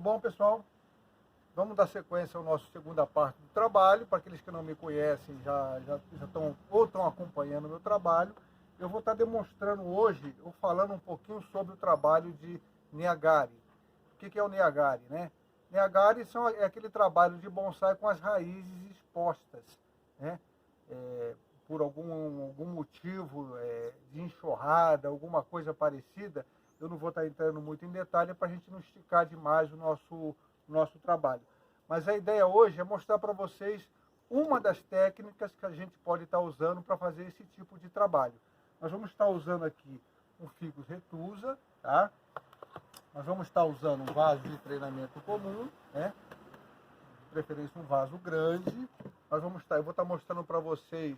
bom, pessoal? Vamos dar sequência ao nosso segunda parte do trabalho. Para aqueles que não me conhecem, já estão ou estão acompanhando o meu trabalho, eu vou estar demonstrando hoje, ou falando um pouquinho sobre o trabalho de Neyagari. O que é o Neyagari, né? Neyagari é aquele trabalho de bonsai com as raízes expostas, né? Por algum motivo de enxurrada, alguma coisa parecida. Eu não vou estar entrando muito em detalhe para a gente não esticar demais o nosso trabalho. Mas a ideia hoje é mostrar para vocês uma das técnicas que a gente pode estar usando para fazer esse tipo de trabalho. Nós vamos estar usando aqui um Ficus retusa, tá? Nós vamos estar usando um vaso de treinamento comum, né? De preferência um vaso grande. Eu vou estar mostrando para vocês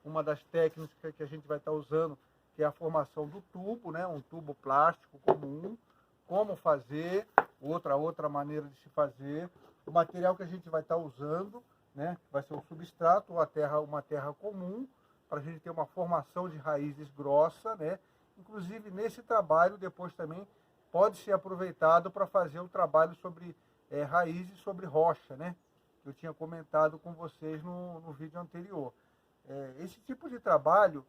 uma das técnicas que a gente vai estar usando, que é a formação do tubo, né? Um tubo plástico comum, como fazer, outra maneira de se fazer, o material que a gente vai estar usando, né? Vai ser o substrato ou uma terra comum, para a gente ter uma formação de raízes grossa, né? Inclusive nesse trabalho depois também pode ser aproveitado para fazer o trabalho sobre raízes sobre rocha, né? Que eu tinha comentado com vocês no vídeo anterior. Esse tipo de trabalho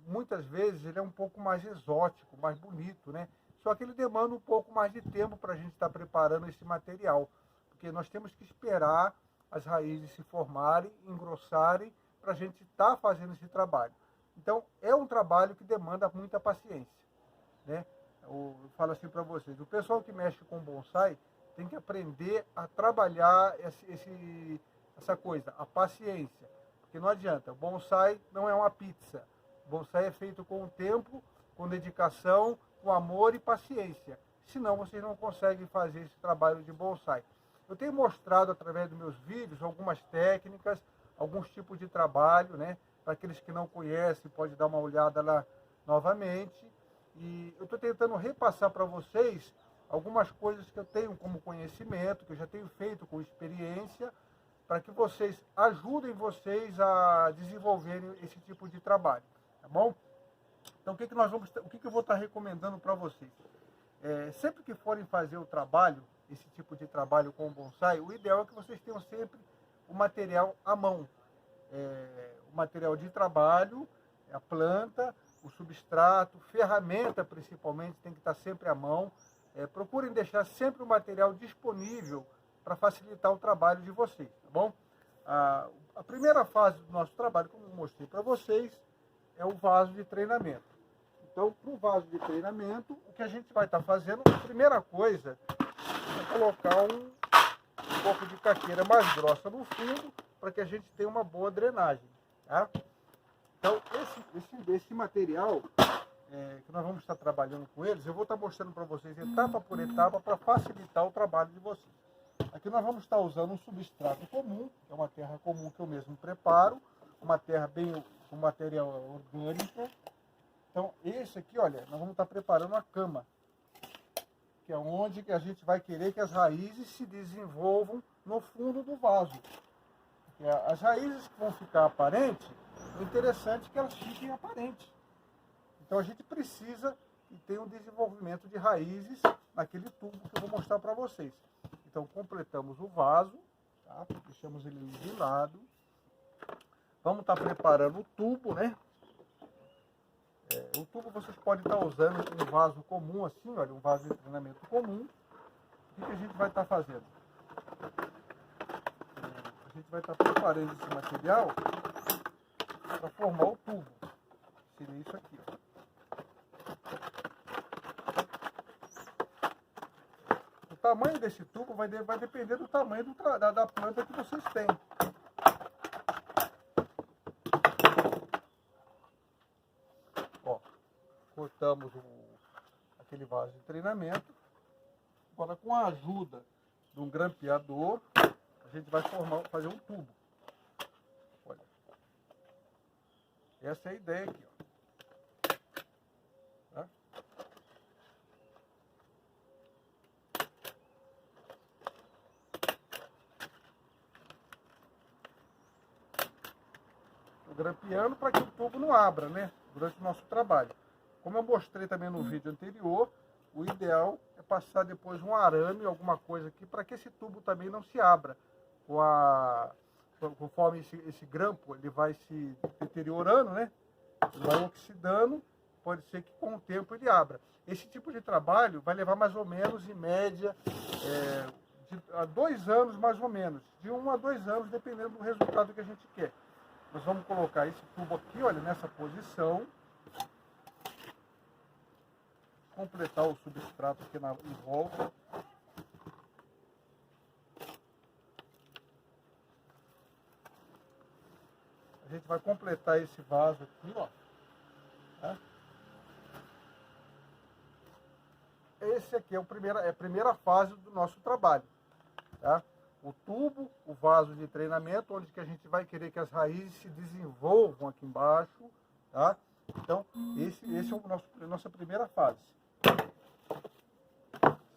muitas vezes ele é um pouco mais exótico, mais bonito, né? Só que ele demanda um pouco mais de tempo para a gente estar preparando esse material, porque nós temos que esperar as raízes se formarem, engrossarem, para a gente estar fazendo esse trabalho. Então, é um trabalho que demanda muita paciência, né? Eu falo assim para vocês, o pessoal que mexe com bonsai tem que aprender a trabalhar essa coisa, a paciência. Porque não adianta, o bonsai não é uma pizza. O bonsai é feito com o tempo, com dedicação, com amor e paciência. Senão vocês não conseguem fazer esse trabalho de bonsai. Eu tenho mostrado através dos meus vídeos algumas técnicas, alguns tipos de trabalho, né? Para aqueles que não conhecem, pode dar uma olhada lá novamente. E eu estou tentando repassar para vocês algumas coisas que eu tenho como conhecimento, que eu já tenho feito com experiência, para que vocês ajudem vocês a desenvolverem esse tipo de trabalho, tá bom? Então, o que eu vou estar recomendando para vocês? Sempre que forem fazer o trabalho, esse tipo de trabalho com o bonsai, o ideal é que vocês tenham sempre o material à mão. O material de trabalho, a planta, o substrato, ferramenta principalmente, tem que estar sempre à mão. Procurem deixar sempre o material disponível para facilitar o trabalho de vocês, tá bom? A primeira fase do nosso trabalho, como eu mostrei para vocês, é o vaso de treinamento. Então, para o vaso de treinamento, o que a gente vai estar fazendo, a primeira coisa é colocar um pouco de caqueira mais grossa no fundo, para que a gente tenha uma boa drenagem, tá? Então, esse material que nós vamos estar trabalhando com eles, eu vou estar mostrando para vocês etapa por etapa para facilitar o trabalho de vocês. Aqui nós vamos estar usando um substrato comum, que é uma terra comum que eu mesmo preparo, uma terra com material orgânico. Então, esse aqui, olha, nós vamos estar preparando a cama, que é onde que a gente vai querer que as raízes se desenvolvam no fundo do vaso. Porque as raízes que vão ficar aparentes, o interessante é que elas fiquem aparentes. Então, a gente precisa que tenha um desenvolvimento de raízes naquele tubo que eu vou mostrar para vocês. Então, completamos o vaso, tá? Deixamos ele de lado. Vamos estar preparando o tubo, né? O tubo vocês podem estar usando um vaso comum, assim, olha, um vaso de treinamento comum. O que a gente vai estar fazendo? A gente vai estar preparando esse material para formar o tubo. Seria isso aqui, ó. O tamanho desse tubo vai depender do tamanho da planta que vocês têm. Ó, cortamos aquele vaso de treinamento. Agora, com a ajuda de um grampeador, a gente vai fazer um tubo. Olha. Essa é a ideia aqui, ó. Tá? Grampeando para que o tubo não abra, né? Durante o nosso trabalho. Como eu mostrei também no vídeo anterior, o ideal é passar depois um arame, alguma coisa aqui, para que esse tubo também não se abra. Conforme esse grampo ele vai se deteriorando, né? Ele vai oxidando, pode ser que com o tempo ele abra. Esse tipo de trabalho vai levar mais ou menos, em média, a 2 anos mais ou menos. De 1 a 2 anos, dependendo do resultado que a gente quer. Nós vamos colocar esse tubo aqui, olha, nessa posição. Completar o substrato aqui em volta. A gente vai completar esse vaso aqui, ó. Tá? Esse aqui é a primeira fase do nosso trabalho, tá? O tubo, o vaso de treinamento, onde que a gente vai querer que as raízes se desenvolvam aqui embaixo, tá? Então, esse é a nossa primeira fase.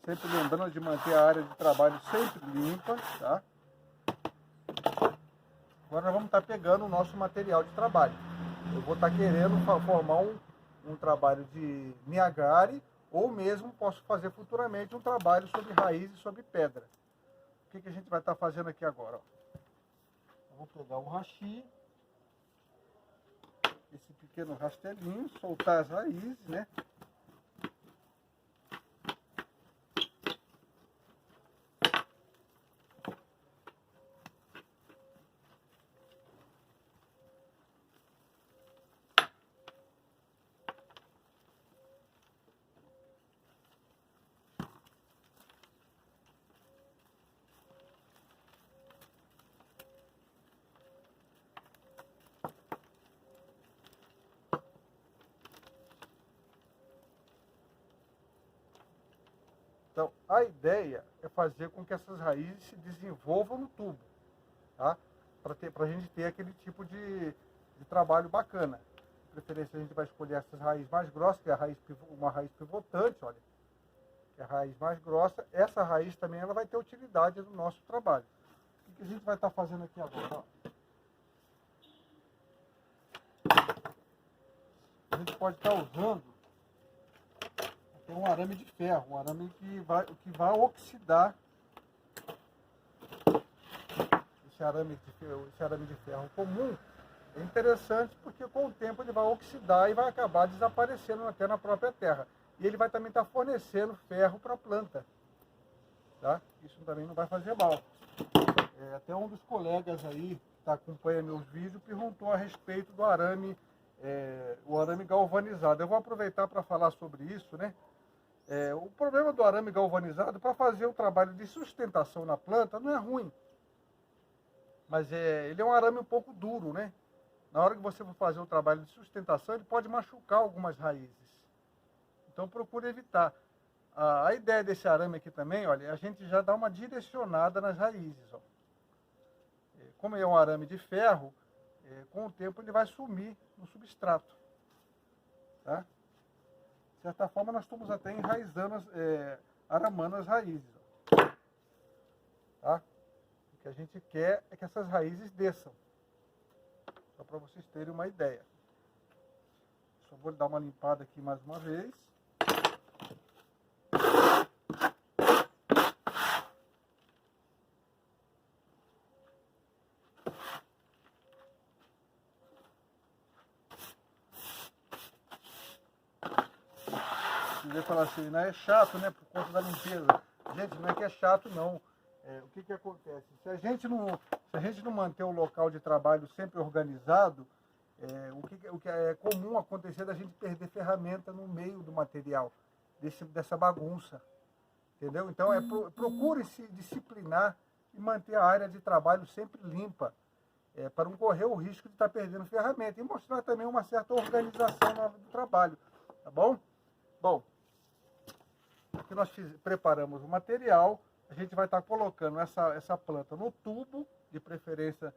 Sempre lembrando de manter a área de trabalho sempre limpa, tá? Agora nós vamos estar pegando o nosso material de trabalho. Eu vou estar querendo formar um trabalho de niagare, ou mesmo posso fazer futuramente um trabalho sobre raiz e sobre pedra. O que a gente vai estar fazendo aqui agora? Ó? Eu vou pegar o hashi, esse pequeno rastelinho, soltar as raízes, né? Então, a ideia é fazer com que essas raízes se desenvolvam no tubo, tá? Para a gente ter aquele tipo de trabalho bacana. De preferência, a gente vai escolher essas raízes mais grossas, que é uma raiz pivotante, olha. Que é a raiz mais grossa. Essa raiz também ela vai ter utilidade no nosso trabalho. O que a gente vai estar fazendo aqui agora? Ó? A gente pode estar usando um arame de ferro, um arame que vai oxidar esse arame de ferro comum. É interessante porque com o tempo ele vai oxidar e vai acabar desaparecendo até na própria terra. E ele vai também estar fornecendo ferro para a planta. Tá? Isso também não vai fazer mal. Até um dos colegas aí que está acompanhando meus vídeos perguntou a respeito do arame, o arame galvanizado. Eu vou aproveitar para falar sobre isso, né? O problema do arame galvanizado, para fazer o trabalho de sustentação na planta, não é ruim. Mas ele é um arame um pouco duro, né? Na hora que você for fazer o trabalho de sustentação, ele pode machucar algumas raízes. Então procure evitar. A ideia desse arame aqui também, olha, a gente já dá uma direcionada nas raízes. Ó. Como é um arame de ferro, com o tempo ele vai sumir no substrato. Tá? De certa forma, nós estamos até enraizando, aramando as raízes. Ó. Tá? O que a gente quer é que essas raízes desçam. Só para vocês terem uma ideia. Só vou dar uma limpada aqui mais uma vez. Você falar assim, não é chato, né, por conta da limpeza. Gente, não é que é chato, não. O que acontece? Se a gente não manter o local de trabalho sempre organizado, o que é comum acontecer da gente perder ferramenta no meio do material, dessa bagunça. Entendeu? Então, procure se disciplinar e manter a área de trabalho sempre limpa, para não correr o risco de estar perdendo ferramenta. E mostrar também uma certa organização na hora do trabalho. Tá bom? Bom, aqui nós preparamos o material. A gente vai estar colocando essa planta no tubo, de preferência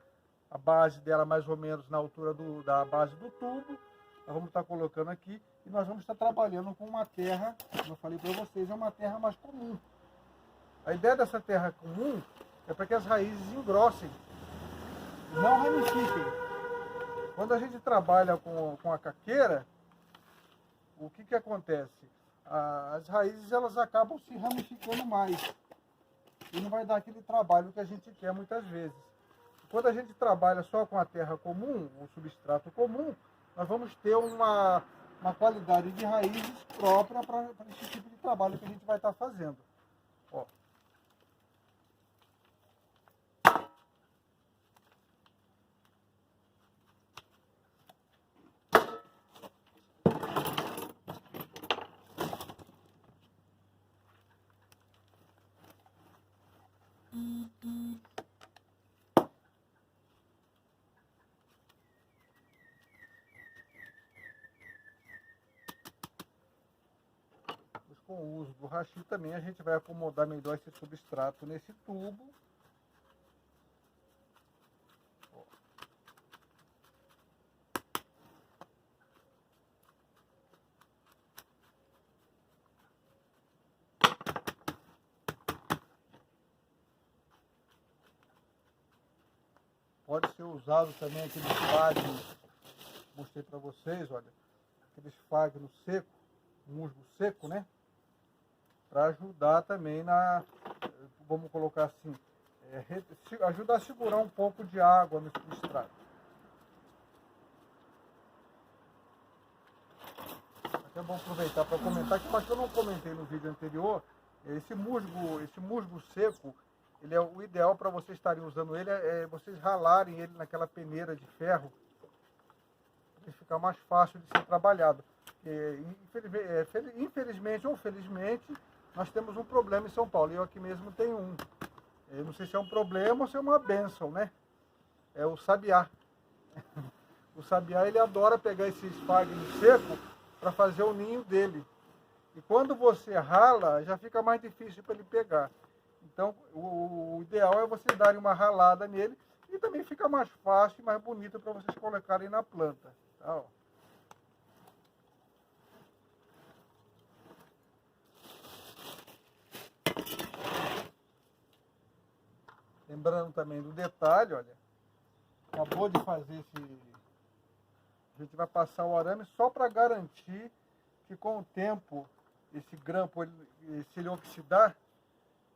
a base dela mais ou menos na altura da base do tubo. Nós vamos estar colocando aqui e nós vamos estar trabalhando com uma terra, como eu falei para vocês, é uma terra mais comum. A ideia dessa terra comum é para que as raízes engrossem, não ramifiquem. Quando a gente trabalha com a caqueira, o que acontece? as raízes elas acabam se ramificando mais. E não vai dar aquele trabalho que a gente quer muitas vezes. Quando a gente trabalha só com a terra comum, o substrato comum, nós vamos ter uma qualidade de raízes própria para esse tipo de trabalho que a gente vai estar fazendo. Ó. Com o uso do hashi também a gente vai acomodar melhor esse substrato nesse tubo. Pode ser usado também aqueles fagnos, mostrei para vocês, olha, aqueles fagnos secos, musgo seco, né? Para ajudar também na, vamos colocar assim, ajudar a segurar um pouco de água no substrato. É bom aproveitar para comentar que, mas eu não comentei no vídeo anterior, esse musgo seco, ele é o ideal para vocês estarem usando ele, vocês ralarem ele naquela peneira de ferro, para ele ficar mais fácil de ser trabalhado. Infelizmente ou felizmente, nós temos um problema em São Paulo, e eu aqui mesmo tenho um. Eu não sei se é um problema ou se é uma bênção, né? É o sabiá. O sabiá, ele adora pegar esse esfagno seco para fazer o ninho dele. E quando você rala, já fica mais difícil para ele pegar. Então, o ideal é vocês darem uma ralada nele e também fica mais fácil e mais bonito para vocês colocarem na planta. Tá, ó. Lembrando também do detalhe, olha, acabou de fazer esse... A gente vai passar o arame só para garantir que com o tempo, esse grampo, se ele oxidar,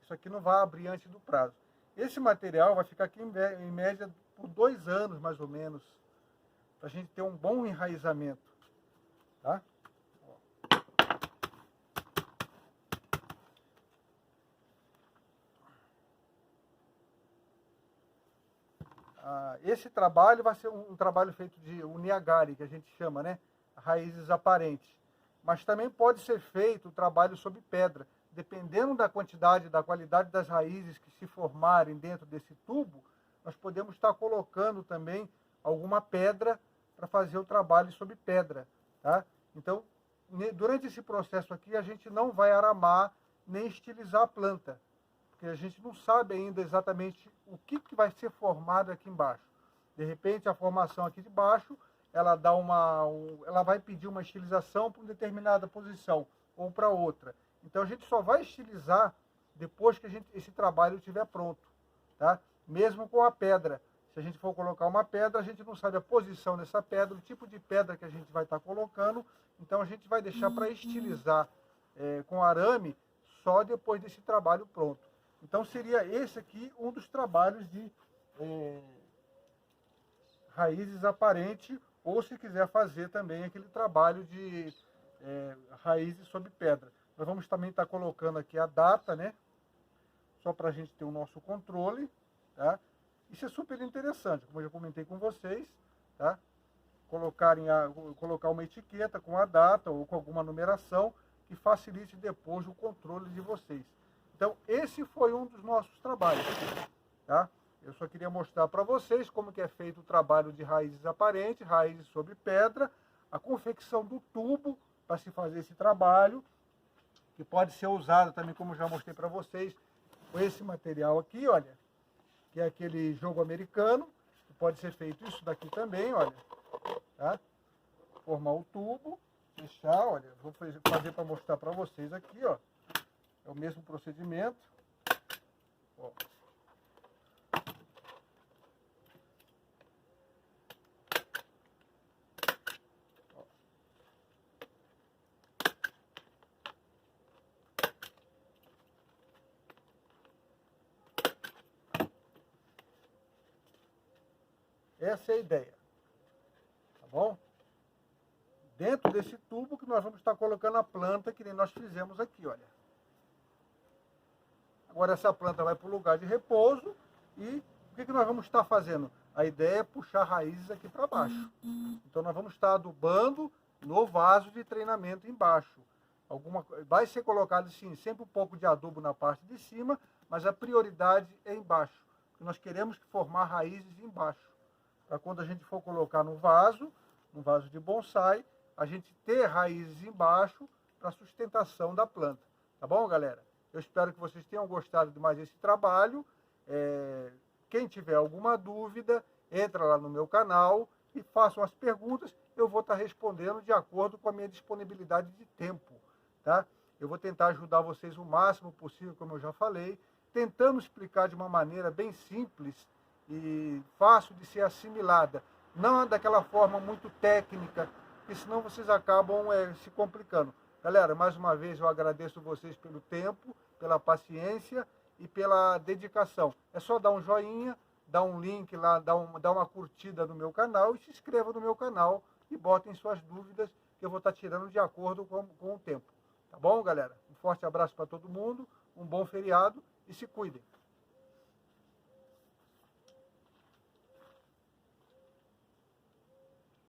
isso aqui não vai abrir antes do prazo. Esse material vai ficar aqui em média por 2 anos, mais ou menos, para a gente ter um bom enraizamento, tá? Esse trabalho vai ser um trabalho feito de uniagari, que a gente chama, né? Raízes aparentes. Mas também pode ser feito o trabalho sob pedra. Dependendo da quantidade, da qualidade das raízes que se formarem dentro desse tubo, nós podemos estar colocando também alguma pedra para fazer o trabalho sob pedra, tá? Então, durante esse processo aqui, a gente não vai aramar nem estilizar a planta, porque a gente não sabe ainda exatamente o que vai ser formado aqui embaixo. De repente, a formação aqui de baixo, ela vai pedir uma estilização para uma determinada posição ou para outra. Então, a gente só vai estilizar depois que esse trabalho estiver pronto, tá? Mesmo com a pedra. Se a gente for colocar uma pedra, a gente não sabe a posição dessa pedra, o tipo de pedra que a gente vai estar colocando. Então, a gente vai deixar para estilizar com arame só depois desse trabalho pronto. Então, seria esse aqui um dos trabalhos de raízes aparentes, ou se quiser fazer também aquele trabalho de raízes sob pedra. Nós vamos também estar colocando aqui a data, né? Só para a gente ter o nosso controle, tá? Isso é super interessante, como eu já comentei com vocês, tá? Colocar uma etiqueta com a data ou com alguma numeração que facilite depois o controle de vocês. Então, esse foi um dos nossos trabalhos, tá? Eu só queria mostrar para vocês como que é feito o trabalho de raízes aparentes, raízes sobre pedra, a confecção do tubo para se fazer esse trabalho, que pode ser usado também, como já mostrei para vocês, com esse material aqui, olha, que é aquele jogo americano, que pode ser feito isso daqui também, olha, tá? Formar o tubo, fechar, olha, vou fazer para mostrar para vocês aqui, ó, é o mesmo procedimento, ó. Essa é a ideia. Tá bom? Dentro desse tubo que nós vamos estar colocando a planta, que nem nós fizemos aqui, olha. Agora essa planta vai para o lugar de repouso e o que nós vamos estar fazendo? A ideia é puxar raízes aqui para baixo. Então nós vamos estar adubando no vaso de treinamento embaixo. Vai ser colocado sim, sempre um pouco de adubo na parte de cima, mas a prioridade é embaixo. Nós queremos formar raízes embaixo. Para quando a gente for colocar no vaso de bonsai, a gente ter raízes embaixo para sustentação da planta. Tá bom, galera? Eu espero que vocês tenham gostado de mais esse trabalho. Quem tiver alguma dúvida, entra lá no meu canal e façam as perguntas. Eu vou estar respondendo de acordo com a minha disponibilidade de tempo. Tá? Eu vou tentar ajudar vocês o máximo possível, como eu já falei, tentando explicar de uma maneira bem simples e fácil de ser assimilada. Não daquela forma muito técnica, porque senão vocês acabam se complicando. Galera, mais uma vez eu agradeço vocês pelo tempo, pela paciência e pela dedicação. É só dar um joinha, dar um link lá, dar uma curtida no meu canal e se inscreva no meu canal e botem suas dúvidas que eu vou estar tirando de acordo com o tempo. Tá bom, galera? Um forte abraço para todo mundo, um bom feriado e se cuidem.